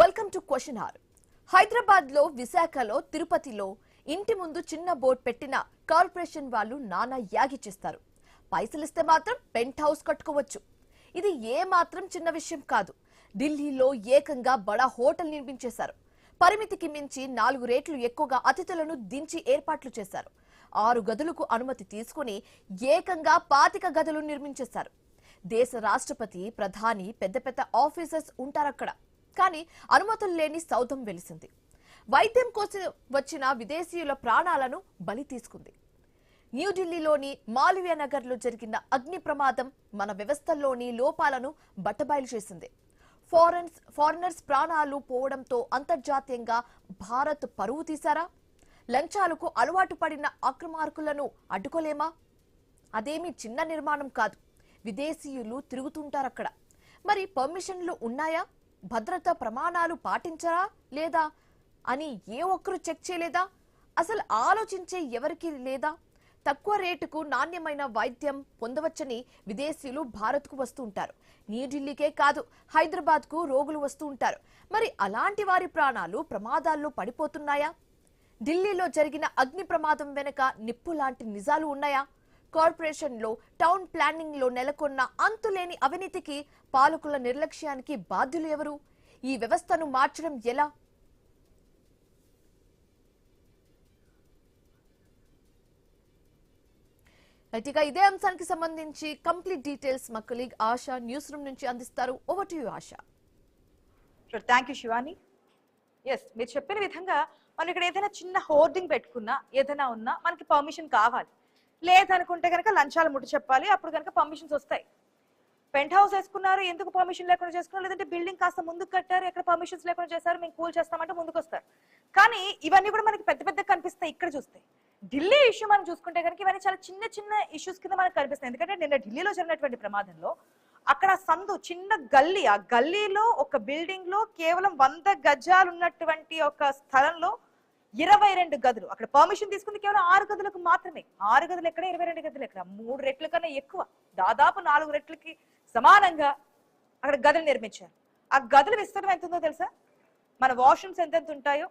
Welcome to question hour. Hyderabad లో, విశాఖలో, తిరుపతిలో ఇంటి ముందు చిన్న బోర్డు పెట్టిన కార్పొరేషన్ వాళ్ళు నానా యాగి చేస్తారు. పైసలిస్తే మాత్రం పెంట్ హౌస్ కట్టుకోవచ్చు. ఇది ఏ మాత్రం చిన్న విషయం కాదు. ఢిల్లీలో ఏకంగా బడా హోటల్ నిర్మించేశారు. పరిమితికి మించి 4 రేట్లు ఎక్కువగా అతిథులను దించి ఏర్పాట్లు చేశారు. 6 గదులకు అనుమతి తీసుకుని ఏకంగా 25 గదులు నిర్మించేశారు. దేశ రాష్ట్రపతి, ప్రధాని, పెద్ద పెద్ద ఆఫీసర్స్ ఉంటారక్కడ. కానీ అనుమతులు లేని సౌధం వెలిసింది. వైద్యం కోసం వచ్చిన విదేశీయుల ప్రాణాలను బలి తీసుకుంది. న్యూఢిల్లీలోని మాలవ్య నగర్ లో జరిగిన అగ్ని ప్రమాదం మన వ్యవస్థల్లోని లోపాలను బట్టబయలు చేసింది. ఫారినర్స్ ప్రాణాలు పోవడంతో అంతర్జాతీయంగా భారత్ పరువు తీశారా? లంచాలకు అలవాటు పడిన అక్రమార్కులను అడ్డుకోలేమా? అదేమీ చిన్న నిర్మాణం కాదు. విదేశీయులు తిరుగుతుంటారక్కడ. మరి పర్మిషన్లు ఉన్నాయా? భద్రతా ప్రమాణాలు పాటించరా లేదా అని ఏ ఒక్కరు చెక్ చేయలేదా? అసలు ఆలోచించే ఎవరికి లేదా? తక్కువ రేటుకు నాణ్యమైన వైద్యం పొందవచ్చని విదేశీయులు భారత్కు వస్తూ ఉంటారు. న్యూఢిల్లీకే కాదు, హైదరాబాద్ కు రోగులు వస్తూ ఉంటారు. మరి అలాంటి వారి ప్రాణాలు ప్రమాదాల్లో పడిపోతున్నాయా? ఢిల్లీలో జరిగిన అగ్ని ప్రమాదం వెనుక నిప్పు లాంటి నిజాలు ఉన్నాయా? కార్పొరేషన్ లో, టౌన్ ప్లానింగ్ లో నెలకొన్న అంతులేని అవినీతికి, పాలకుల నిర్లక్ష్యానికి బాధ్యులు ఎవరు? ఈ వ్యవస్థను మార్చడం ఎలా? ఇక ఇదే అంశానికి సంబంధించి కంప్లీట్ డీటెయిల్స్ మా కొలీగ్ ఆశా న్యూస్ రూమ్ నుంచి అందిస్తారు. Over to you Asha. Thank you Shivani. Yes, మీరు చెప్పిన విధంగా మనం ఇక్కడ ఏదైనా చిన్న హోర్డింగ్ పెట్టుకున్నా, ఏదైనా ఉన్నా మనకి పర్మిషన్ కావాలి. లేదనుకుంటే కనుక లంచాలు ముట్టు చెప్పాలి, అప్పుడు కనుక పర్మిషన్స్ వస్తాయి. పెంట్ హౌస్ వేసుకున్నారు, ఎందుకు పర్మిషన్ లేకుండా చేసుకున్నారు? లేదంటే బిల్డింగ్ కాస్త ముందుకు కట్టారు, ఎక్కడ పర్మిషన్స్ లేకుండా చేశారు, మేము కూల్ చేస్తామంటే ముందుకు వస్తారు. కానీ ఇవన్నీ కూడా మనకి పెద్ద పెద్ద కనిపిస్తాయి ఇక్కడ చూస్తే. ఢిల్లీ ఇష్యూ మనం చూసుకుంటే కనుక ఇవన్నీ చాలా చిన్న చిన్న ఇష్యూస్ కింద మనకు కనిపిస్తాయి. ఎందుకంటే నిన్న ఢిల్లీలో జరిగినటువంటి ప్రమాదంలో అక్కడ సందు చిన్న గల్లీ, ఆ గల్లీలో ఒక బిల్డింగ్ లో కేవలం 100 గజాలు ఉన్నటువంటి ఒక స్థలంలో 22 గదులు. అక్కడ పర్మిషన్ తీసుకుంది కేవలం 6 గదులకు మాత్రమే. 6 గదులు ఎక్కడ, 22 గదులు ఎక్కడ? 3 రెట్ల కన్నా ఎక్కువ, దాదాపు 4 రెట్లకి సమానంగా అక్కడ గదులు నిర్మించారు. ఆ గదుల విస్తరణ ఎంత ఉందో తెలుసా? మన వాష్రూమ్స్ ఎంతెంత ఉంటాయో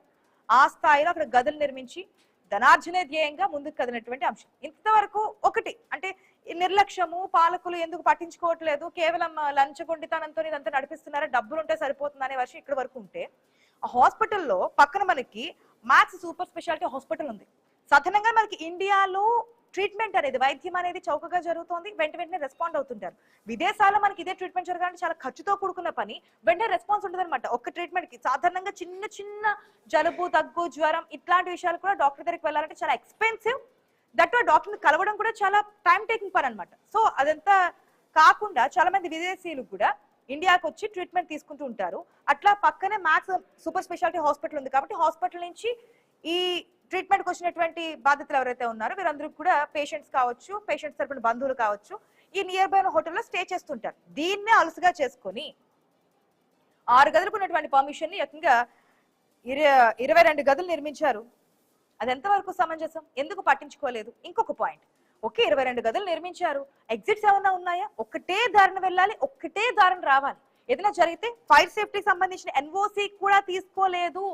ఆ స్థాయిలో అక్కడ గదులు నిర్మించి ధనార్జనే ధ్యేయంగా ముందుకు కదిలినటువంటి అంశం. ఇంతవరకు ఒకటి అంటే నిర్లక్ష్యము, పాలకులు ఎందుకు పట్టించుకోవట్లేదు, కేవలం లంచగొండితనంతో ఇదంతా నడిపిస్తున్నారా, డబ్బులుంటే సరిపోతుంది అనే వర్షం ఇక్కడ వరకు ఉంటే, ఆ హాస్పిటల్లో పక్కన మనకి మ్యాక్స్ సూపర్ స్పెషాలిటీ హాస్పిటల్ ఉంది. సాధారణంగా మనకి ఇండియాలో ట్రీట్మెంట్ అనేది, వైద్యం అనేది చౌకగా జరుగుతుంది, వెంటనే రెస్పాండ్ అవుతుంటారు. విదేశాల్లో మనకి ఇదే ట్రీట్మెంట్ జరగాలంటే చాలా ఖర్చుతో కూడుకున్న పని, వెంటనే రెస్పాన్స్ ఉంటుంది అనమాట ఒక్క ట్రీట్మెంట్ కి. సాధారణంగా చిన్న చిన్న జలుబు, దగ్గు, జ్వరం ఇట్లాంటి విషయాలు కూడా డాక్టర్ దగ్గరికి వెళ్ళాలంటే చాలా ఎక్స్పెన్సివ్. దట్ డాక్టర్ని కలవడం కూడా చాలా టైం టేకింగ్ పని అనమాట. సో అదంతా కాకుండా చాలా మంది విదేశీయులు కూడా ఇండియాకి వచ్చి ట్రీట్మెంట్ తీసుకుంటూ ఉంటారు. అట్లా పక్కనే మ్యాక్స్ సూపర్ స్పెషాలిటీ హాస్పిటల్ ఉంది కాబట్టి హాస్పిటల్ నుంచి ఈ ట్రీట్మెంట్కి వచ్చినటువంటి బాధితులు ఎవరైతే ఉన్నారో వీరందరూ కూడా పేషెంట్స్ కావచ్చు, పేషెంట్స్ తరపున బంధువులు కావచ్చు, ఈ నియర్ బై హోటల్లో స్టే చేస్తుంటారు. దీన్నే అలుసుగా చేసుకొని 6 గదులకు ఉన్నటువంటి పర్మిషన్ ని ఏకంగా 22 గదులు నిర్మించారు. అది ఎంతవరకు సమంజసం? ఎందుకు పట్టించుకోలేదు? ఇంకొక పాయింట్, ఓకే 22 గదులు నిర్మించారు, ఎగ్జిట్స్ ఏమన్నా ఉన్నాయా? ఒక్కటే దారిని వెళ్ళాలి, ఒక్కటే దారిని రావాలి. ఏదైనా జరిగితే ఫైర్ సేఫ్టీ సంబంధించిన ఎన్ఓసి కూడా తీసుకోలేదు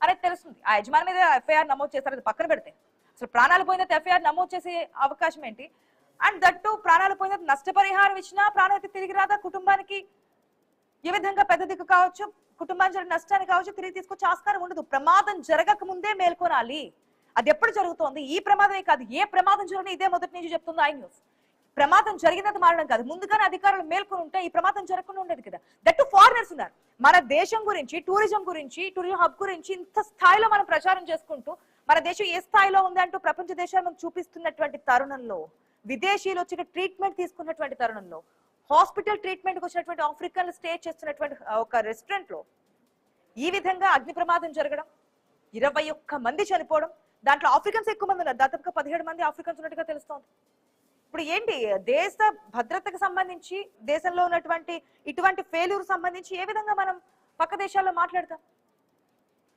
అనేది తెలుస్తుంది. ఆ యజమాని మీద ఎఫ్ఐఆర్ నమోదు చేశారు, అది పక్కన పెడితే అసలు ప్రాణాలు పోయిన ఎఫ్ఐఆర్ నమోదు చేసే అవకాశం ఏంటి? అండ్ దట్టు ప్రాణాలు పోయిన నష్టపరిహారం ఇచ్చినా ప్రాణానికి తిరిగి రాదా? కుటుంబానికి ఏ విధంగా పెద్ద దిక్కు కావచ్చు, కుటుంబానికి జరిగిన నష్టాన్ని కావచ్చు తిరిగి తీసుకొచ్చే ఆస్కారం ఉండదు. ప్రమాదం జరగక ముందే మేల్కొనాలి. అది ఎప్పుడు జరుగుతోంది? ఈ ప్రమాదమే కాదు, ఏ ప్రమాదం జరిగినా ఇదే మొదటి నుంచి చెప్తుంది ఐ న్యూస్. ప్రమాదం జరిగినంత మారడం కాదు, ముందుగానే అధికారులు మేల్కొని ఉంటే ఈ ప్రమాదం జరగకుండా ఉండేది కదా. దట్టు ఫారినర్స్ ఉన్నారు. మన దేశం గురించి, టూరిజం గురించి, టూరిజం హబ్ గురించి ఇంత స్థాయిలో మనం ప్రచారం చేసుకుంటూ మన దేశం ఏ స్థాయిలో ఉంది అంటూ ప్రపంచ దేశాలు మనం చూపిస్తున్నటువంటి తరుణంలో, విదేశీయులు వచ్చి తీసుకున్నటువంటి తరుణంలో, హాస్పిటల్ ట్రీట్మెంట్కి వచ్చినటువంటి ఆఫ్రికన్లు స్టే చేస్తున్నటువంటి ఒక రెస్టారెంట్ లో ఈ విధంగా అగ్ని ప్రమాదం జరగడం, 21 మంది చనిపోవడం, దాంట్లో ఆఫ్రికన్స్ ఎక్కువ మంది ఉన్నారు, దాదాపుగా 17 మంది ఆఫ్రికన్స్ ఉన్నట్టుగా తెలుస్తోంది. ఇప్పుడు ఏంటి, దేశ భద్రతకు సంబంధించి, దేశంలో ఉన్నటువంటి ఇటువంటి ఫెయిల్యూర్ సంబంధించి ఏ విధంగా మనం పక్క దేశాల్లో మాట్లాడతాం?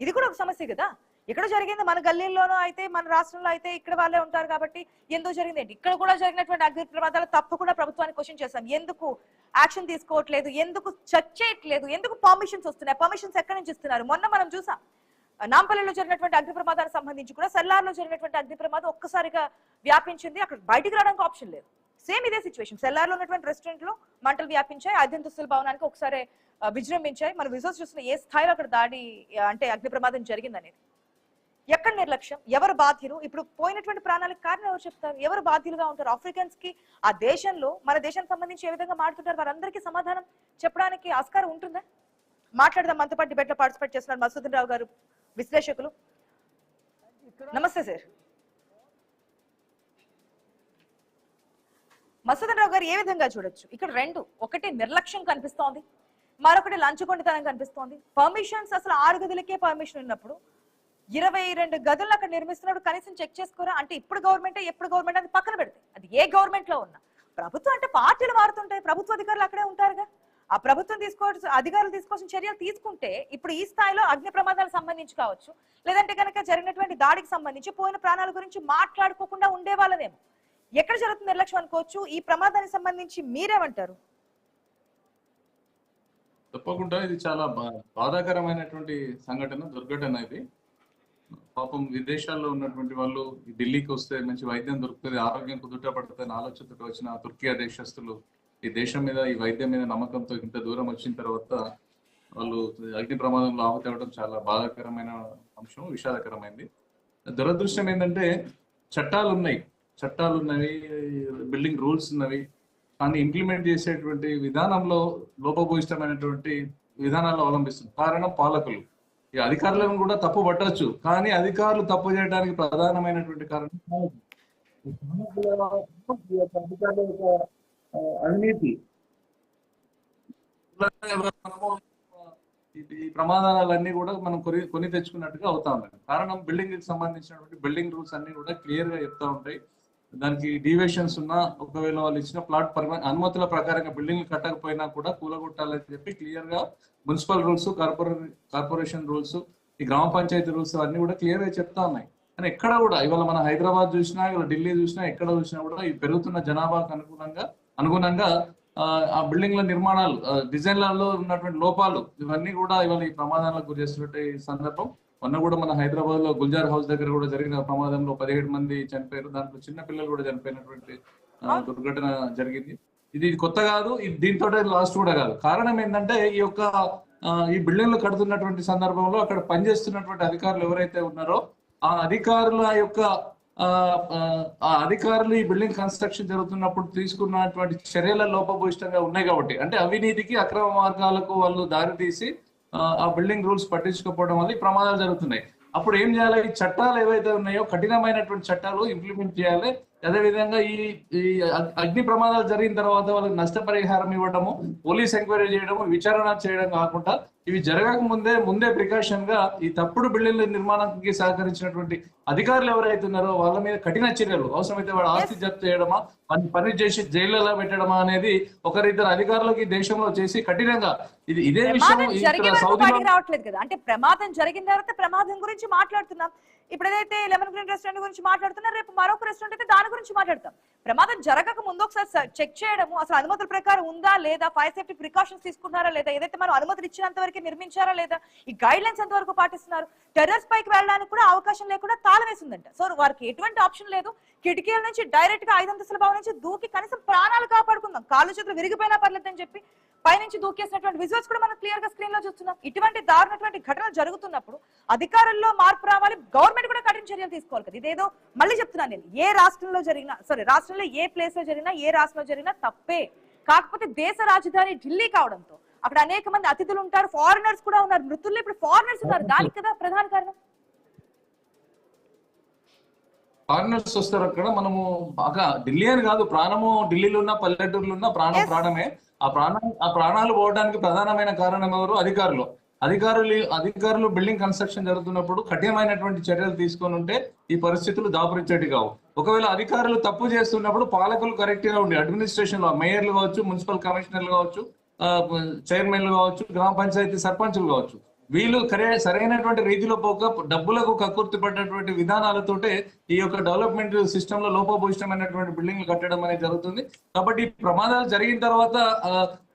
ఇది కూడా ఒక సమస్య కదా. ఇక్కడ జరిగింది మన గల్లీల్లోనూ అయితే మన రాష్ట్రంలో అయితే ఇక్కడ వాళ్ళే ఉంటారు కాబట్టి ఎందుకు జరిగింది ఏంటి, ఇక్కడ కూడా జరిగినటువంటి అగ్ని ప్రమాదాలు తప్పకుండా ప్రభుత్వాన్ని క్వశ్చన్ చేస్తాం. ఎందుకు యాక్షన్ తీసుకోవట్లేదు, ఎందుకు చెక్ చేయట్లేదు, ఎందుకు పర్మిషన్స్ వస్తున్నాయి, పర్మిషన్స్ ఎక్కడి నుంచి ఇస్తున్నారు? మొన్న మనం చూసాం నాంపల్లిలో జరిగినటువంటి అగ్ని ప్రమాదానికి సంబంధించి కూడా సెల్లార్లో జరిగినటువంటి అగ్ని ప్రమాదం ఒక్కసారిగా వ్యాపించింది, అక్కడ బయటికి రావడానికి ఆప్షన్ లేదు. సేమ్ ఇదే సిచ్యువేషన్, సెల్లార్లో ఉన్నటువంటి రెస్టారెంట్ లో మంటలు వ్యాపించాయి, అత్యంతస్తుల భవనానికి ఒకసారి విజృంభించాయి. మనం విజువల్స్ చూస్తున్న ఏ స్థాయిలో అక్కడ దాడి అంటే అగ్ని ప్రమాదం జరిగిందనేది. ఎక్కడ నిర్లక్ష్యం, ఎవరు బాధ్యులు? ఇప్పుడు పోయినటువంటి ప్రాణాలకు కారణం ఎవరు చెప్తారు? ఎవరు బాధ్యులుగా ఉంటారు? ఆఫ్రికన్స్ కి ఆ దేశంలో మన దేశానికి సంబంధించి ఏ విధంగా మాట్లాడుతుంటారు, వారందరికీ సమాధానం చెప్పడానికి ఆస్కారం ఉంటుందా? మాట్లాడదాం. మనతో పాటు డిబేట్ లో పార్టిసిపేట్ చేస్తున్నారు మధుసూదన్ రావు గారు, విశ్లేషకులు. నమస్తే సార్. మధుసూదన్ రావు గారు, ఏ విధంగా చూడొచ్చు ఇక్కడ రెండు? ఒకటి నిర్లక్ష్యం కనిపిస్తోంది, మరొకటి లంచగొండితనం కనిపిస్తోంది. పర్మిషన్స్ అసలు 6 గదులకే పర్మిషన్ ఉన్నప్పుడు 22 గదులను అక్కడ నిర్మిస్తున్నప్పుడు కనీసం చెక్ చేసుకోరా? అంటే ఇప్పుడు గవర్నమెంట్ ఎప్పుడు గవర్నమెంట్ అది పక్కన పెడితే, అది ఏ గవర్నమెంట్ లో ఉన్నా ప్రభుత్వం అంటే పార్టీలు మారుతుంటాయి, ప్రభుత్వ అధికారులు అక్కడే ఉంటారుగా. ఆ ప్రభుత్వం అధికారులు తీసుకోవాల్సిన చర్యలు తీసుకుంటే ఇప్పుడు ఈ స్థాయిలో అగ్ని ప్రమాదాలకు సంబంధించి కావచ్చు, లేదంటే కనుక జరిగినటువంటి దాడికి సంబంధించి పోయిన ప్రాణాల గురించి మాట్లాడుకోకుండా ఉండేవాళ్ళనేమో. ఎక్కడ జరుగుతుంది నిర్లక్ష్యం అనుకోవచ్చు? ఈ ప్రమాదానికి సంబంధించి మీరేమంటారు? తప్పకుండా ఇది చాలా బాధాకరమైనటువంటి సంఘటన, దుర్ఘటన. ఇది పాపం విదేశాల్లో ఉన్నటువంటి వాళ్ళు ఢిల్లీకి వస్తే మంచి వైద్యం దొరుకుతుంది, ఆరోగ్యం కుదుట పడుతుంది ఆలోచనతో వచ్చిన తుర్కియా దేశస్తులు ఈ దేశం మీద, ఈ వైద్యం మీద నమ్మకంతో ఇంత దూరం వచ్చిన తర్వాత వాళ్ళు అగ్ని ప్రమాదంలో ఆహుతి అవ్వడం చాలా బాధాకరమైన అంశం, విషాదకరమైంది. దురదృష్టం ఏంటంటే చట్టాలు ఉన్నవి, బిల్డింగ్ రూల్స్ ఉన్నవి, కానీ ఇంప్లిమెంట్ చేసేటువంటి విధానంలో లోపభూయిష్టమైనటువంటి విధానాలు అవలంబిస్తుంది. కారణం పాలకులు. ఈ అధికారులను కూడా తప్పు పట్టవచ్చు, కానీ అధికారులు తప్పు చేయడానికి ప్రధానమైనటువంటి కారణం అవినీతి. ఈ ప్రమాదాలన్నీ కూడా మనం కొని తెచ్చుకున్నట్టుగా అవుతా ఉన్నాయి. కారణం బిల్డింగ్ కి సంబంధించినటువంటి బిల్డింగ్ రూల్స్ అన్ని కూడా క్లియర్ గా చెప్తా ఉంటాయి. దానికి డీవియేషన్స్ ఉన్నా, ఒకవేళ వాళ్ళు ఇచ్చిన ప్లాట్ అనుమతుల ప్రకారంగా బిల్డింగ్ కట్టకపోయినా కూడా కూలగొట్టాలని చెప్పి క్లియర్ గా మున్సిపల్ రూల్స్, కార్పొరేషన్ రూల్స్, ఈ గ్రామ పంచాయతీ రూల్స్ అన్ని కూడా క్లియర్ గా చెప్తా ఉన్నాయి. కానీ ఎక్కడ కూడా ఇవాళ మన హైదరాబాద్ చూసినా, ఇవాళ ఢిల్లీ చూసినా, ఎక్కడ చూసినా కూడా ఈ పెరుగుతున్న జనాభాకు అనుగుణంగా ఆ బిల్డింగ్ల నిర్మాణాలు, డిజైన్లలో ఉన్నటువంటి లోపాలు ఇవన్నీ కూడా ఇవాళ ఈ ప్రమాదాలకు గురి చేస్తున్నట్టు ఈ సందర్భం. మొన్న కూడా మన హైదరాబాద్ లో గుల్జార్ హౌస్ దగ్గర కూడా జరిగిన ప్రమాదంలో 17 మంది చనిపోయారు, దాంట్లో చిన్న పిల్లలు కూడా చనిపోయినటువంటి దుర్ఘటన జరిగింది. ఇది కొత్త కాదు, ఇది దీంతో లాస్ట్ కూడా కాదు. కారణం ఏంటంటే ఈ బిల్డింగ్లు కడుతున్నటువంటి సందర్భంలో అక్కడ పనిచేస్తున్నటువంటి అధికారులు ఎవరైతే ఉన్నారో ఆ అధికారులు ఈ బిల్డింగ్ కన్స్ట్రక్షన్ జరుగుతున్నప్పుడు తీసుకున్నటువంటి చర్యల లోపభూయిష్టంగా ఉన్నాయి కాబట్టి, అంటే అవినీతికి, అక్రమ మార్గాలకు వాళ్ళు దారి తీసి ఆ బిల్డింగ్ రూల్స్ పట్టించుకోకపోవడం వల్ల ఈ ప్రమాదాలు జరుగుతున్నాయి. అప్పుడు ఏం చేయాలి? ఈ చట్టాలు ఏవైతే ఉన్నాయో కఠినమైనటువంటి చట్టాలు ఇంప్లిమెంట్ చేయాలి. అదేవిధంగా ఈ అగ్ని ప్రమాదాలు జరిగిన తర్వాత వాళ్ళకి నష్టపరిహారం ఇవ్వడము, పోలీస్ ఎంక్వైరీ చేయడము, విచారణ చేయడం కాకుండా ఇవి జరగక ముందే ప్రికాషన్ గా ఈ తప్పుడు బిల్డింగ్ల నిర్మాణానికి సహకరించినటువంటి అధికారులు ఎవరైతే ఉన్నారో వాళ్ళ మీద కఠిన చర్యలు, అవసరమైతే వాడు ఆస్తి జప్తు చేయడమా, పని చేసి జైల్లో పెట్టడమా అనేది ఒకరిద్దరు అధికారులకి దేశంలో చేసి కఠినంగా ఇదే విషయం రావట్లేదు కదా. అంటే ప్రమాదం జరిగిన తర్వాత ప్రమాదం గురించి మాట్లాడుతున్నాం. ఇప్పుడు ఏదైతే లెమన్ గ్రీన్ రెస్టారెంట్ గురించి మాట్లాడుతున్నారు, రేపు మరొక రెస్టారెంట్ అయితే దాని గురించి మాట్లాడతాం. ప్రమాదం జరగక ముందు ఒకసారి చెక్ చేయడము, అసలు అనుమతుల ప్రకారం ఉందా లేదా, ఫైర్ సేఫ్టీ ప్రికాషన్స్ తీసుకున్నారా లేదా, ఏదైతే మనం అనుమతులు ఇచ్చినంత వరకు నిర్మించారా లేదా, ఈ గైడ్ లైన్స్ ఎంత వరకు పాటిస్తున్నారు, టెర్రస్ పైకి వెళ్ళడానికి కూడా అవకాశం లేకుండా తాళం వేసిందంట. సో వారికి ఎటువంటి ఆప్షన్ లేదు, కిటికీల నుంచి డైరెక్ట్ గా 5 అంతస్తుల భవనం నుంచి దూకి కనీసం ప్రాణాలు కాపాడుకుందాం, కాళ్ళు చేతులు విరిగిపోయినా పర్లేదని చెప్పి పైనుంచి దూకేసినటువంటి విజువల్స్ కూడా మనం క్లియర్ గా స్క్రీన్ లో చూస్తున్నాం. ఇటువంటి దారుణటువంటి ఘటనలు జరుగుతున్నప్పుడు అధికారుల్లో మార్పు రావాలి, గవర్నమెంట్ కూడా కఠిన చర్యలు తీసుకోవాలి కదా. ఇదేదో మళ్ళీ చెప్తున్నాను నేను, ఏ రాష్ట్రంలో జరిగినా, రాష్ట్రంలో ఏ ప్లేస్ లో జరిగినా, ఏ రాష్ట్రంలో జరిగినా తప్పే. కాకపోతే దేశ రాజధాని ఢిల్లీ కావడంతో అక్కడ అనేక మంది అతిథులు ఉంటారు, ఫారినర్స్ కూడా ఉన్నారు, మృతుల్లో ఇప్పుడు ఫారినర్స్ ఉన్నారు. దానికి కదా ప్రధాన కారణం. ఫారినర్స్ వస్తారు అక్కడ. మనము బాగా ఢిల్లీ అని కాదు, ప్రాణము ఢిల్లీలో ఉన్న, పల్లెటూరులో ఉన్న ప్రాణమే. ఆ ప్రాణాలు పోవడానికి ప్రధానమైన కారణం ఎవరు? అధికారులు బిల్డింగ్ కన్స్ట్రక్షన్ జరుగుతున్నప్పుడు కఠినమైనటువంటి చర్యలు తీసుకొని ఉంటే ఈ పరిస్థితులు దాపురించేటి కావు. ఒకవేళ అధికారులు తప్పు చేస్తున్నప్పుడు పాలకులు కరెక్ట్ గా ఉండి, అడ్మినిస్ట్రేషన్ లో మేయర్లు కావచ్చు, మున్సిపల్ కమిషనర్లు కావచ్చు, చైర్మన్లు కావచ్చు, గ్రామ పంచాయతీ సర్పంచులు కావచ్చు, వీళ్ళు సరైనటువంటి రీతిలో పోక డబ్బులకు కక్కుర్తి పడ్డటువంటి విధానాలతోటే ఈ యొక్క డెవలప్మెంట్ సిస్టమ్ లో లోపభూయిష్టమైనటువంటి బిల్డింగ్లు కట్టడం అనేది జరుగుతుంది. కాబట్టి ఈ ప్రమాదాలు జరిగిన తర్వాత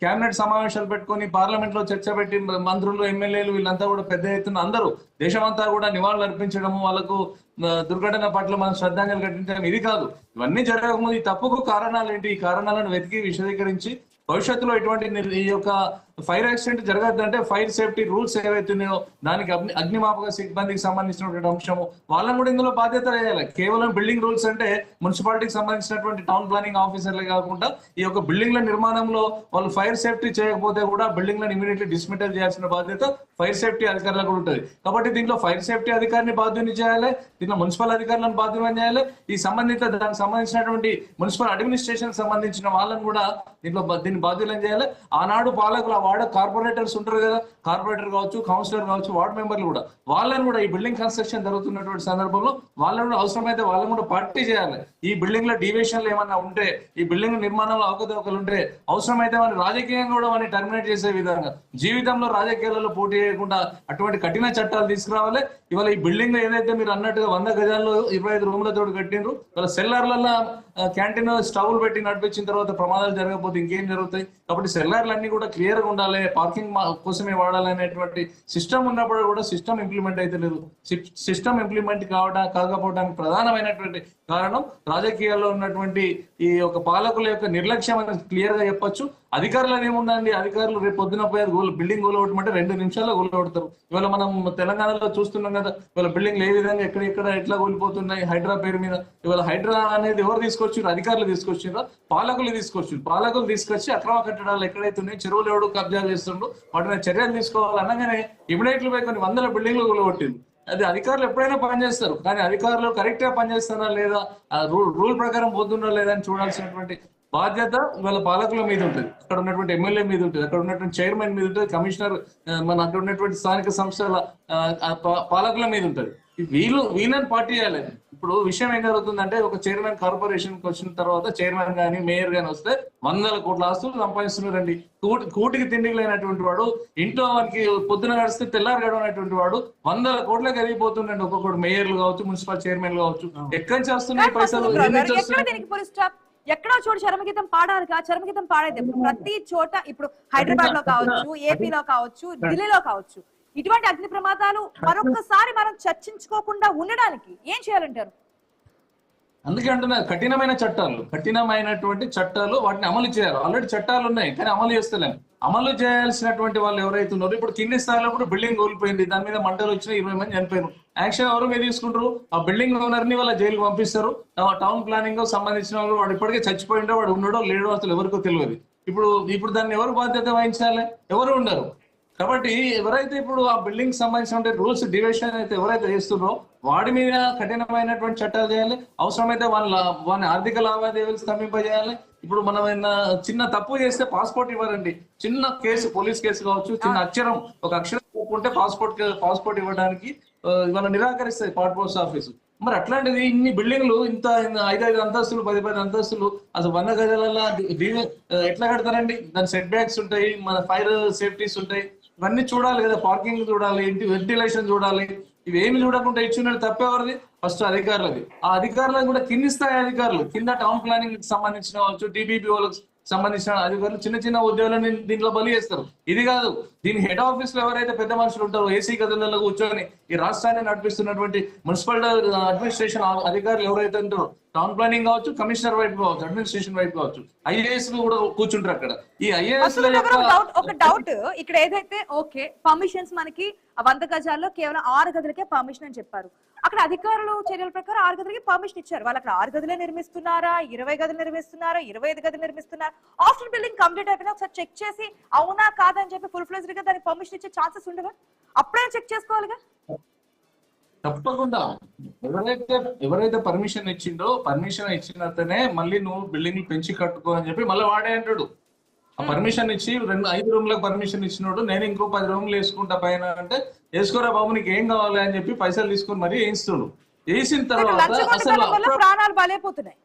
కేబినెట్ సమావేశాలు పెట్టుకొని పార్లమెంట్ లో చర్చ పెట్టి మంత్రులు ఎమ్మెల్యేలు వీళ్ళంతా కూడా పెద్ద ఎత్తున అందరూ దేశమంతా కూడా నివాళులు అర్పించడము, వాళ్ళకు దుర్ఘటన పట్ల మనం శ్రద్ధాంజలి ఘటించడం ఇది కాదు. ఇవన్నీ జరగకముందు ఈ తప్పుకు కారణాలు ఏంటి, ఈ కారణాలను వెతికి విశదీకరించి భవిష్యత్తులో ఇటువంటి ఈ యొక్క ఫైర్ యాక్సిడెంట్ జరగద్దంటే ఫైర్ సేఫ్టీ రూల్స్ ఏవైతున్నాయో దానికి అగ్నిమాపక సిబ్బందికి సంబంధించినటువంటి అంశము వాళ్ళని కూడా ఇందులో బాధ్యత వేయాలి. కేవలం బిల్డింగ్ రూల్స్ అంటే మున్సిపాలిటీకి సంబంధించినటువంటి టౌన్ ప్లానింగ్ ఆఫీసర్లే కాకుండా ఈ యొక్క బిల్డింగ్ల నిర్మాణంలో వాళ్ళు ఫైర్ సేఫ్టీ చేయకపోతే కూడా బిల్డింగ్లను ఇమీడియట్లీ డిస్మెంటల్ చేయాల్సిన బాధ్యత ఫైర్ సేఫ్టీ అధికారులకు కూడా ఉంటుంది. కాబట్టి దీంట్లో ఫైర్ సేఫ్టీ అధికారిని బాధ్యుని చేయాలి, దీంట్లో మున్సిపల్ అధికారులను బాధ్యుని చేయాలి, ఈ సంబంధిత దానికి సంబంధించినటువంటి మున్సిపల్ అడ్మినిస్ట్రేషన్ సంబంధించిన వాళ్ళని కూడా దీన్ని బాధ్యులను చేయాలి. ఆనాడు పాలకులు వార్డ్ కార్పొరేటర్స్ ఉంటారు కదా, కార్పొరేటర్ కావచ్చు, కౌన్సిలర్ కావచ్చు, వార్డు మెంబర్లు కూడా వాళ్ళని కూడా ఈ బిల్డింగ్ కన్స్ట్రక్షన్ జరుగుతున్నటువంటి సందర్భంలో వాళ్ళని కూడా అవసరమైతే వాళ్ళని కూడా పార్టీ చేయాలి. ఈ బిల్డింగ్ లో డివియేషన్లు ఏమన్నా ఉంటే, ఈ బిల్డింగ్ నిర్మాణంలో అవకతవకలు ఉంటే అవసరమైతే మన రాజకీయంగా కూడా మనం టర్మినేట్ చేసే విధంగా జీవితంలో రాజకీయాలలో పోటీ చేయకుండా అటువంటి కఠిన చట్టాలు తీసుకురావాలి. ఇవాళ ఈ బిల్డింగ్ లో ఏదైతే మీరు అన్నట్టుగా 100 గజాల్లో 25 రూములతో కట్టిండ్రు, వాళ్ళ సెల్లార్లలో క్యాంటీన్ స్టవ్లు పెట్టి నడిపించిన తర్వాత ప్రమాదాలు జరగకపోతే ఇంకేం జరుగుతాయి. కాబట్టి సెల్లార్లు అన్ని కూడా క్లియర్ గా ఉండాలి, పార్కింగ్ కోసమే వాడాలి అనేటువంటి సిస్టమ్ ఉన్నప్పుడు కూడా సిస్టమ్ ఇంప్లిమెంట్ అయితే లేదు. సిస్టమ్ ఇంప్లిమెంట్ కాకపోవడానికి ప్రధానమైనటువంటి కారణం రాజకీయాల్లో ఉన్నటువంటి ఈ యొక్క పాలకుల యొక్క నిర్లక్ష్యం అనేది క్లియర్ గా చెప్పొచ్చు. అధికారులు ఏముందండి, అధికారులు రేపు పొద్దున పోయేది బిల్డింగ్ కూలగొట్టమంటే 2 నిమిషాల్లో కూలగొడతారు. ఇవాళ మనం తెలంగాణలో చూస్తున్నాం కదా, ఇవాళ బిల్డింగ్లు ఏ విధంగా ఎక్కడ ఎట్లా కూలిపోతున్నాయి హైడ్రా పేరు మీద. ఇవాళ హైడ్రా అనేది ఎవరు తీసుకొచ్చారు? అధికారులు తీసుకొచ్చారు, పాలకులు తీసుకొచ్చారు. పాలకులు తీసుకొచ్చి అక్రమ కట్టడాలు ఎక్కడైతే ఉన్నాయి, చెరువులు ఎవడు కబ్జా చేస్తుండ్రు, వాటిని చర్యలు తీసుకోవాలనగానే ఇమీడియట్లీ పోయి కొన్ని 100 బిల్డింగ్లు కూలగొట్టింది. అది అధికారులు ఎప్పుడైనా పనిచేస్తారు, కానీ అధికారులు కరెక్ట్ గా పనిచేస్తారా లేదా, రూల్ ప్రకారం పోతుందా లేదా అని చూడాల్సినటువంటి బాధ్యత ఇవాళ పాలకుల మీద ఉంటుంది. అక్కడ ఉన్నటువంటి ఎమ్మెల్యే మీద ఉంటుంది, అక్కడ ఉన్నటువంటి చైర్మన్ మీద ఉంటుంది, కమిషనర్ మన అక్కడ ఉన్నటువంటి స్థానిక సంస్థల పాలకుల మీద ఉంటుంది. వీళ్ళని పార్టీ చేయాలి. ఇప్పుడు విషయం ఏం జరుగుతుందంటే, ఒక చైర్మన్ కార్పొరేషన్ కి వచ్చిన తర్వాత చైర్మన్ గానీ మేయర్ గానీ వస్తే 100 కోట్ల ఆస్తులు సంపాదిస్తున్నారండి. కూటికి తిండికి లేనటువంటి వాడు, ఇంట్లో వానికి పొద్దున గడిస్తే తెల్లారు గడవనటువంటి వాడు 100 కోట్లకి ఎదిగిపోతుండండి. ఒక్కొక్కడు మేయర్లు కావచ్చు, మున్సిపల్ చైర్మన్ కావచ్చు. ఎక్కడి నుంచి వస్తున్నాయి పైసలు? ఎక్కడో చోటు చరమగీతం పాడారుగా, చరమగీతం పాడేది ప్రతి చోట. ఇప్పుడు హైదరాబాద్ లో కావచ్చు, ఏపీలో కావచ్చు, ఢిల్లీలో కావచ్చు, ఇటువంటి అగ్ని ప్రమాదాలు మరొకసారి మనం చర్చించుకోకుండా ఉండడానికి ఏం చేయాలంటారు? అందుకే అంటున్నా కఠినమైనటువంటి చట్టాలు వాటిని అమలు చేయాలి. ఆల్రెడీ చట్టాలు ఉన్నాయి కానీ అమలు చేస్తలేము. అమలు చేయాల్సినటువంటి వాళ్ళు ఎవరైతే ఉన్నారో, ఇప్పుడు కింది స్థాయిలో కూడా బిల్డింగ్ కోల్పోయింది, దాని మీద మంటలు వచ్చిన 20 మంది చనిపోయారు. యాక్షన్ ఎవరు మీద తీసుకుంటారు? ఆ బిల్డింగ్ ఓనర్ ని వాళ్ళ జైలుకి పంపిస్తారు. టౌన్ ప్లానింగ్ సంబంధించిన వాళ్ళు వాడు ఇప్పటికే చచ్చిపోయిండో, వాడు ఉన్నాడో లేడో అసలు ఎవరికో తెలియదు. ఇప్పుడు దాన్ని ఎవరు బాధ్యత వహించాలి? ఎవరు ఉండరు. కాబట్టి ఎవరైతే ఇప్పుడు ఆ బిల్డింగ్ సంబంధించిన రూల్స్ డివియేషన్ అయితే ఎవరైతే చేస్తున్నారో వాడి మీద కఠినమైనటువంటి చట్టాలు చేయాలి. అవసరమైతే వాళ్ళని ఆర్థిక లావాదేవీలు స్తంభింపజేయాలి. ఇప్పుడు మనం చిన్న తప్పు చేస్తే పాస్పోర్ట్ ఇవ్వరండి. చిన్న కేసు, పోలీస్ కేసు కావచ్చు, చిన్న ఒక అక్షరం ఒప్పుకుంటే పాస్పోర్ట్ ఇవ్వడానికి ఇవాళ నిరాకరిస్తుంది పోస్ట్ ఆఫీసు. మరి అట్లాంటిది ఇన్ని బిల్డింగ్లు, ఇంత 5 అంతస్తులు 10 అంతస్తులు, అసలు 100 గజాల ఎట్లా కడతారండి? దాని సెట్ బ్యాక్స్ ఉంటాయి, మన ఫైర్ సేఫ్టీస్ ఉంటాయి, ఇవన్నీ చూడాలి కదా. పార్కింగ్ చూడాలి, ఇంటి వెంటిలేషన్ చూడాలి. ఇవేమి చూడకుండా ఇచ్చిన తప్పేవారిది? ఫస్ట్ అధికారులది. ఆ అధికారులకు కూడా కింది స్థాయి అధికారులు, కింద టౌన్ ప్లానింగ్ సంబంధించిన కావచ్చు, టీబీపీ వాళ్ళకి సంబంధించిన అధికారులు చిన్న ఉద్యోగాలను దీంట్లో బలి చేస్తారు. ఇది కాదు, దీని హెడ్ ఆఫీస్ లో ఎవరైతే పెద్ద మనుషులు ఉంటారో, ఏసీ గదులలో కూర్చొని ఈ రాష్ట్రాన్ని నడిపిస్తున్నటువంటి మున్సిపల్ అడ్మినిస్ట్రేషన్ అధికారులు ఎవరైతే ఉంటారో, టౌన్ ప్లానింగ్ కావచ్చు, కమిషనర్ వైపు కావచ్చు, అడ్మినిస్ట్రేషన్ వైపు కావచ్చు, ఐఏఎస్ కూడా కూర్చుంటారు అక్కడ. ఈ ఐఏఎస్ ఒక డౌట్ ఇక్కడ ఏదైతే ఓకే పర్మిషన్స్ మనకి 100 గజాల్లో కేవలం 6 గదులకే పర్మిషన్ అని చెప్పారు. అక్కడ అధికారులు చర్యల ప్రకారం 6 గదులకి పర్మిషన్ ఇచ్చారు. వాళ్ళు అక్కడ 6 గదులే నిర్మిస్తున్నారా, 20 గదులు నిర్మిస్తున్నారా, 25 గదులు నిర్మిస్తున్నారా? ఆఫ్టర్ బిల్డింగ్ కంప్లీట్ అయిపోయినా ఒకసారి చెక్ చేసి అవునా కాదని చెప్పి ఫుల్ ఫ్లెజ్డ్ గా దానికి పర్మిషన్ ఇచ్చే ఛాన్సెస్ ఉండవా? అప్పుడే చెక్ చేసుకోవాలిగా. తప్పకుండా ఎవరైతే పర్మిషన్ ఇచ్చిండో, పర్మిషన్ ఇచ్చినతనే మళ్ళీ నువ్వు బిల్డింగ్ పెంచి కట్టుకో అని చెప్పి మళ్ళీ వాడే అంటాడు. ఆ పర్మిషన్ ఇచ్చి 5 రూమ్లకు పర్మిషన్ ఇచ్చినోడు నేను ఇంకో 10 రూమ్లు వేసుకుంటా పైన అంటే, వేసుకోరా బాబు నీకు ఏం కావాలి అని చెప్పి పైసలు తీసుకొని మరీ వేయిస్తుడు. వేసిన తర్వాత అసలు ప్రాణాలు బలైపోతున్నాయి.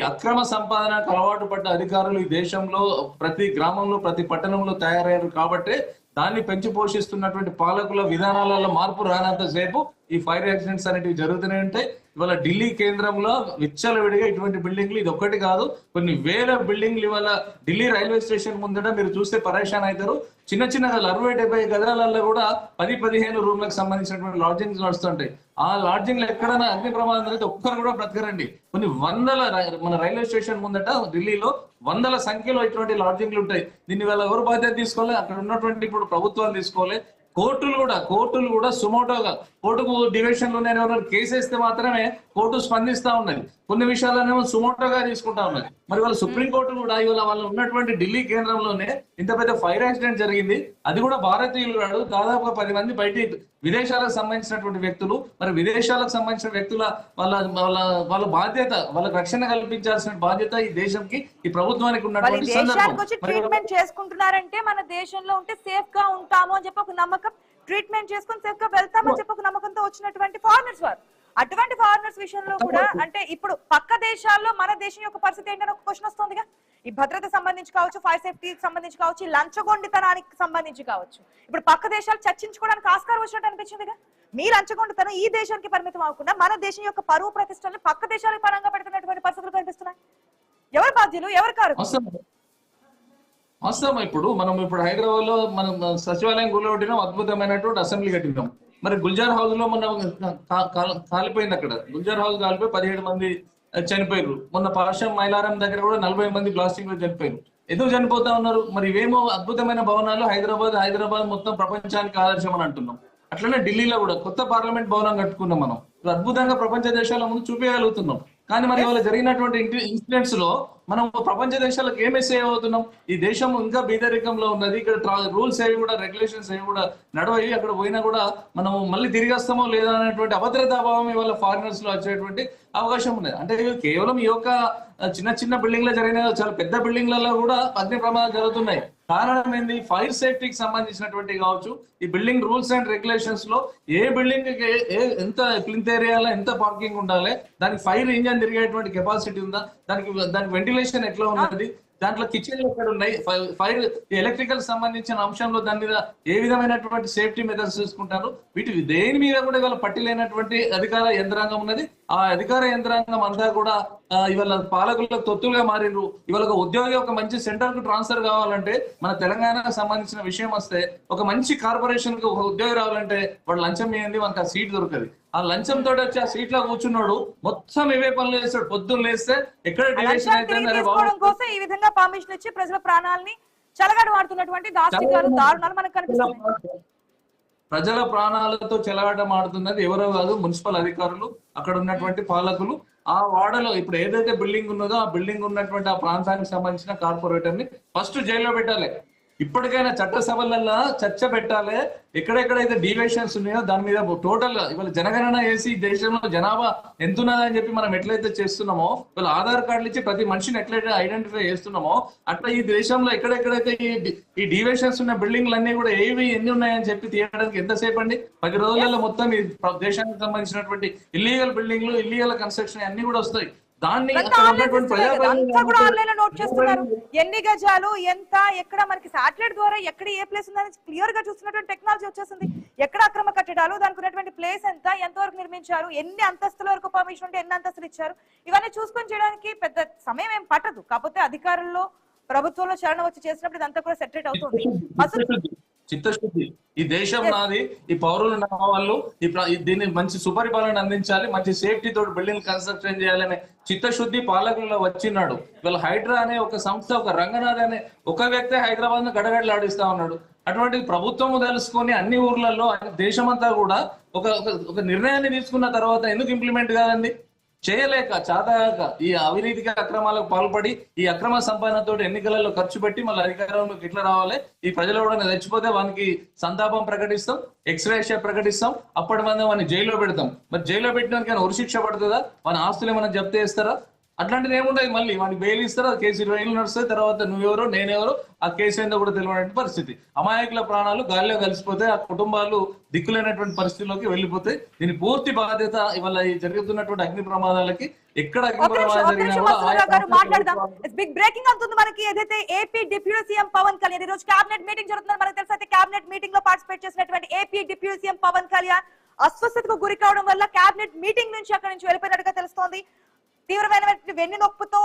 అక్రమ సంపాదనకు అలవాటు పడ్డ అధికారులు ఈ దేశంలో ప్రతి గ్రామంలో, ప్రతి పట్టణంలో తయారయ్యారు. కాబట్టి దాన్ని పెంచి పోషిస్తున్నటువంటి పాలకుల విధానాలలో మార్పు రానంత సేపు ఈ ఫైర్ యాక్సిడెంట్స్ అనేటివి జరుగుతూనే ఉంటాయి. ఇవాళ ఢిల్లీ కేంద్రంలో విచ్చలవిడిగా ఇటువంటి బిల్డింగ్లు ఇది ఒక్కటి కాదు, కొన్ని వేల బిల్డింగ్లు ఇవాళ ఢిల్లీ రైల్వే స్టేషన్ ముందట మీరు చూస్తే పరేషాన్ అవుతారు. చిన్న చిన్నగా 60-70 గదులలో కూడా 10-15 రూమ్లకు సంబంధించినటువంటి లాడ్జింగ్స్ నడుస్తుంటాయి. ఆ లాడ్జింగ్లు ఎక్కడైనా అగ్ని ప్రమాదం జరిగితే ఒక్కరు కూడా బ్రతకరండి. కొన్ని వందల మన రైల్వే స్టేషన్ ముందట ఢిల్లీలో వందల సంఖ్యలో ఇటువంటి లాడ్జింగ్లు ఉంటాయి. దీన్ని వాళ్ళ ఎవరు బాధ్యత తీసుకోవాలి? అక్కడ ఉన్నటువంటి ఇప్పుడు ప్రభుత్వాలు తీసుకోవాలి. కోర్టులు కూడా సుమోటోగా కోర్టుకు డివిజన్ లో ఎవరైనా కేసు వేస్తే మాత్రమే కోర్టు స్పందిస్తా ఉన్నది. కొన్ని విషయాలనేమో సుమోటోగా తీసుకుంటా ఉన్నది. మరి వాళ్ళ సుప్రీంకోర్టు కూడా ఇవాళ వాళ్ళు ఉన్నటువంటి ఢిల్లీ కేంద్రంలోనే ఇంత పెద్ద ఫైర్ యాక్సిడెంట్ జరిగింది. అది కూడా భారతీయులు కాదు, దాదాపుగా 10 మంది బయట విదేశాలకు సంబంధించినటువంటి వ్యక్తులు. మరి విదేశాలకు సంబంధించిన వ్యక్తుల వాళ్ళ బాధ్యత, వాళ్ళకి రక్షణ కల్పించాల్సిన బాధ్యత ఈ దేశంకి, ఈ ప్రభుత్వానికి ఉన్నటువంటి సందర్భం. ట్రీట్మెంట్ చేసుకుంటున్నారంటే మన దేశంలో ఉంటే సేఫ్ గా ఉంటాము అని చెప్పి ఒక నమ్మకం, ట్రీట్మెంట్ చేసుకుని సేఫ్ గా వెళ్తామని చెప్పి ఒక నమ్మకంతో వచ్చినటువంటి ఫారినర్స్ వారు. అటువంటి ఫారినర్స్ విషయంలో కూడా అంటే ఇప్పుడు పక్క దేశాల్లో మన దేశం యొక్క పరిస్థితి ఏంటని ఒక క్వశ్చన్ వస్తుందిగా. ఈ భద్రత సంబంధించి కావచ్చు, ఫైర్ సేఫ్టీకి సంబంధించి కావచ్చు, ఈ లంచగొండితనానికి సంబంధించి కావచ్చు, ఇప్పుడు పక్క దేశాలు చర్చించుకోవడానికి ఆస్కారం వచ్చినట్టు అనిపించిందిగా. మీ లంచగొండితనం ఈ దేశానికి పరిమితం అవ్వకుండా మన దేశం యొక్క పరువు ప్రతిష్టలను పక్క దేశాలకు పరంగా పెడుతున్నటువంటి పరిస్థితులు కనిపిస్తున్నాయి. ఎవరు బాధ్యులు, ఎవరు కారు? వాస్తవం ఇప్పుడు హైదరాబాద్ లో మనం సచివాలయం కూలగొట్టినాం, అద్భుతమైనటువంటి అసెంబ్లీ కట్టినాం. మరి గుల్జార్ హౌస్ లో మొన్న కాలిపోయింది. అక్కడ గుల్జార్ హౌస్ కాలిపోయి 17 మంది చనిపోయారు. మొన్న పాషం మైలారం దగ్గర కూడా 40 మంది బ్లాస్టింగ్ లో చనిపోయారు. ఎందుకు చనిపోతా ఉన్నారు? మరి ఇవేమో అద్భుతమైన భవనాలు, హైదరాబాద్ మొత్తం ప్రపంచానికి ఆదర్శం అని అంటున్నాం. అట్లనే ఢిల్లీలో కూడా కొత్త పార్లమెంట్ భవనం కట్టుకున్నాం. మనం అద్భుతంగా ప్రపంచ దేశాల ముందు చూపించగలుగుతున్నాం. కానీ మరి వాళ్ళ జరిగినటువంటి ఇన్సిడెంట్స్ లో మనం ప్రపంచ దేశాలకు ఏం మెసేజ్ అవుతున్నాం? ఈ దేశం ఇంకా బీదరికంలో ఉన్నది, ఇక్కడ రూల్స్ ఏవి కూడా, రెగ్యులేషన్స్ ఏవి కూడా నడవయి, అక్కడ పోయినా కూడా మనం మళ్ళీ తిరిగి వస్తామో లేదా అనేటువంటి అభద్రతాభావం ఇవాళ ఫారినర్స్ లో వచ్చేటువంటి అవకాశం ఉన్నది. అంటే కేవలం ఈ యొక్క చిన్న చిన్న బిల్డింగ్లో జరిగిన చాలా పెద్ద బిల్డింగ్లలో కూడా అగ్ని ప్రమాదాలు జరుగుతున్నాయి. కారణం ఏంది? ఫైర్ సేఫ్టీకి సంబంధించినటువంటి కావచ్చు, ఈ బిల్డింగ్ రూల్స్ అండ్ రెగ్యులేషన్స్ లో ఏ బిల్డింగ్ ఎంత ప్లింత్ ఏరియాలో ఎంత పార్కింగ్ ఉండాలి, దానికి ఫైర్ ఇంజన్ తిరిగేటువంటి కెపాసిటీ ఉందా, దానికి వెంటిలేషన్ ఎట్లా ఉన్నది, దాంట్లో కిచెన్లు ఎక్కడ ఉన్నాయి, ఫైర్ ఎలక్ట్రికల్ సంబంధించిన అంశంలో దాని మీద ఏ విధమైనటువంటి సేఫ్టీ మెథడ్స్ తీసుకుంటారు, వీటి దేని మీద కూడా ఇవాళ పట్టి లేనటువంటి అధికార యంత్రాంగం ఉన్నది. ఆ అధికార యంత్రాంగం అంతా కూడా ఇవాళ పాలకులకు తొత్తులుగా మారిండ్రు. ఇవాళ ఒక ఉద్యోగి ఒక మంచి సెంటర్ కు ట్రాన్స్ఫర్ కావాలంటే, మన తెలంగాణకు సంబంధించిన విషయం వస్తే, ఒక మంచి కార్పొరేషన్ కు ఒక ఉద్యోగి రావాలంటే వాడు లంచం ఏంది, మనకు ఆ సీట్ దొరకదు. ఆ లంచం తోటి వచ్చి ఆ సీట్ లో కూర్చున్నాడు, మొత్తం ఇవే పనులు చేస్తాడు. పొద్దున్న లేస్తే ఎక్కడ డివేషన్ అయితే ఈ విధంగా పర్మిషన్ ఇచ్చి ప్రజల ప్రాణాలని చెలగాటమాడుతున్నటువంటి దారుణాలు మనకు కనిపిస్తున్నాయి. ప్రజల ప్రాణాలతో చెలగాటమాడుతున్నది ఎవరో కాదు, మున్సిపల్ అధికారులు, అక్కడ ఉన్నటువంటి పాలకులు. ఆ వాడలో ఇప్పుడు ఏదైతే బిల్డింగ్ ఉన్నదో ఆ బిల్డింగ్ ఉన్నటువంటి ఆ ప్రాంతానికి సంబంధించిన కార్పొరేటర్ ని ఫస్ట్ జైల్లో పెట్టాలి. ఇప్పటికైనా చట్టసభలలో చర్చ పెట్టాలి. ఎక్కడెక్కడైతే డీవియేషన్స్ ఉన్నాయో దాని మీద టోటల్ గా ఇవాళ జనగణన వేసి దేశంలో జనాభా ఎంత ఉన్నదని చెప్పి మనం ఎట్లయితే చేస్తున్నామో, ఇవాళ ఆధార్ కార్డులు ఇచ్చి ప్రతి మనిషిని ఎట్లయితే ఐడెంటిఫై చేస్తున్నామో, అట్లా ఈ దేశంలో ఎక్కడెక్కడైతే ఈ డీవియేషన్స్ ఉన్న బిల్డింగ్లు అన్ని కూడా ఎన్ని ఉన్నాయని చెప్పి తీయడానికి ఎంతసేపు అండి? 10 రోజులలో మొత్తం ఈ దేశానికి సంబంధించినటువంటి ఇల్లీగల్ బిల్డింగ్లు, ఇల్లీగల్ కన్స్ట్రక్షన్ అన్ని కూడా వస్తాయి. దాన్ని నోట్ చేస్తున్నారు. ఎన్ని గజాలు, ఎంత, ఎక్కడ, మనకి శాటిలైట్ ద్వారా ఎక్కడ ఏ ప్లేస్ ఉందని క్లియర్ గా చూస్తున్నటువంటి టెక్నాలజీ వచ్చేసింది. ఎక్కడ అక్రమ కట్టడాలు, దానికి ఉన్నటువంటి ప్లేస్ ఎంత, ఎంతవరకు నిర్మించారు, ఎన్ని అంతస్తుల వరకు పర్మిషన్ ఉంటే ఎన్ని అంతస్తులు ఇచ్చారు, ఇవన్నీ చూసుకొని చేయడానికి పెద్ద సమయం ఏం పట్టదు. కాకపోతే అధికారుల్లో, ప్రభుత్వంలో చరణ వచ్చి చేసినప్పుడు ఇదంతా కూడా సెటరేట్ అవుతుంది. చిత్తశుద్ధి. ఈ దేశం నాది, ఈ పౌరులు నా వాళ్ళు, దీన్ని మంచి సుపరిపాలన అందించాలి, మంచి సేఫ్టీ తోటి బిల్డింగ్ కన్స్ట్రక్షన్ చేయాలనే చిత్తశుద్ధి పాలకుల్లో వచ్చినాడు. వీళ్ళ హైడ్రా అనే ఒక సంస్థ, ఒక రంగనాథ్ అనే ఒక వ్యక్తి హైదరాబాద్ ను గడగడలాడిస్తా ఉన్నాడు. అటువంటి ప్రభుత్వం తెలుసుకొని అన్ని ఊర్లలో దేశమంతా కూడా ఒక నిర్ణయాన్ని తీసుకున్న తర్వాత ఎందుకు ఇంప్లిమెంట్ కాదండి? చేయలేక, చాతగాక, ఈ అవినీతికి అక్రమాలకు పాల్పడి ఈ అక్రమ సంపాదనతో ఎన్నికలలో ఖర్చు పెట్టి మళ్ళీ అధికారంలోకి ఎట్లా రావాలి, ఈ ప్రజలు కూడా చచ్చిపోతే వానికి సంతాపం ప్రకటిస్తాం, ఎక్స్గ్రేషియా ప్రకటిస్తాం, అప్పటి మంది వాడిని జైల్లో పెడతాం. మరి జైల్లో పెట్టడానికి ఉరిశిక్ష పడుతుందా? మన ఆస్తులు ఏమైనా జప్తు చేస్తారా? అట్లాంటిది ఏముండదు. మళ్ళీ వాడికి బెయిల్ ఇస్తారు, కేసు 20 ఏళ్ళు నడుస్తుంది, తర్వాత నువ్వెవరో నేనెవరో ఆ కేసు ఏందో కూడా తెలియని పరిస్థితి. అమాయకుల ప్రాణాలు గాలిలో కలిసిపోతాయి, ఆ కుటుంబాలు దిక్కులేనటువంటి పరిస్థితుల్లోకి వెళ్ళిపోతాయి. దీని పూర్తి బాధ్యత ఇవాళ జరుగుతున్నటువంటి అగ్ని ప్రమాదాలకి ఎక్కడ అగ్ని ప్రమాదం జరిగినా కూడా బిగ్ బ్రేకింగ్ అవుతుంది మనకి. ఏదైతే AP deputy CM Pawan Kalyan ఈ రోజు కేబినెట్ మీటింగ్ జరుగుతుందని మనకు తెలుసు. అయితే కేబినెట్ మీటింగ్ లో పార్టిసిపేట్ చేసినటువంటి AP deputy CM Pawan Kalyan అస్వస్థతకు గురి కావడం వల్ల కేబినెట్ మీటింగ్ నుంచి అక్కడి నుంచి వెళ్ళిపోయినట్టుగా తెలుస్తోంది. తీవ్రమైన వెన్ను నొప్పుతో